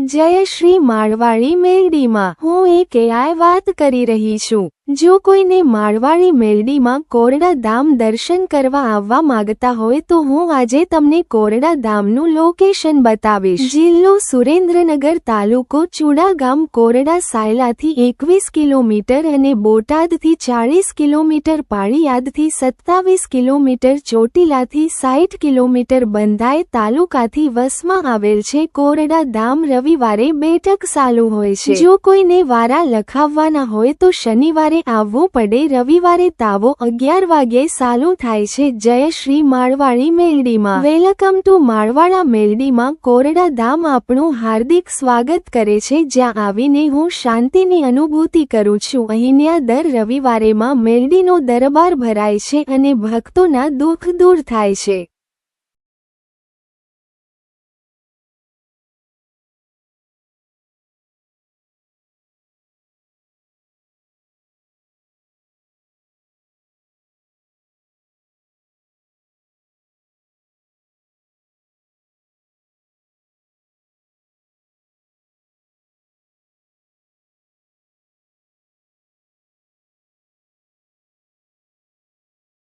જય શ્રી માળવાડી મેલડીમાં હું એક એઆઈ વાત કરી રહી છું। જો કોઈને માળવાડી મેલડીમાં કોરડા ધામ દર્શન કરવા આવવા માંગતા હોય તો હું આજે તમને કોરડા ધામનું લોકેશન બતાવીશ। જિલ્લો સુરેન્દ્રનગર, તાલુકો ચુડા, ગામ કોરડા સાયલાથી 21 કિલોમીટર અને બોટાદથી 40 કિલોમીટર, પાળિયાદથી 27 કિલોમીટર, ચોટીલાથી 60 કિલોમીટર, બંધાઈ તાલુકાથી વસમાં આવેલ છે। કોરડા ધામ રવિવારે બેઠક ચાલુ હોય છે। જો કોઈને વારા લખાવવાના હોય તો શનિવારે આવવું પડે, રવિવારે તાવો 11 વાગ્યે ચાલુ થાય છે। જય શ્રી માળવાડી મેલડીમાં। વેલકમ ટુ માળવાડા મેલડીમાં કોરડા ધામ આપણું હાર્દિક સ્વાગત કરે છે, જ્યાં આવીને હું શાંતિની અનુભૂતિ કરું છું। અહીંયા દર રવિવારેમાં મેલડીનો દરબાર ભરાય છે અને ભક્તોના દુઃખ દૂર થાય છે।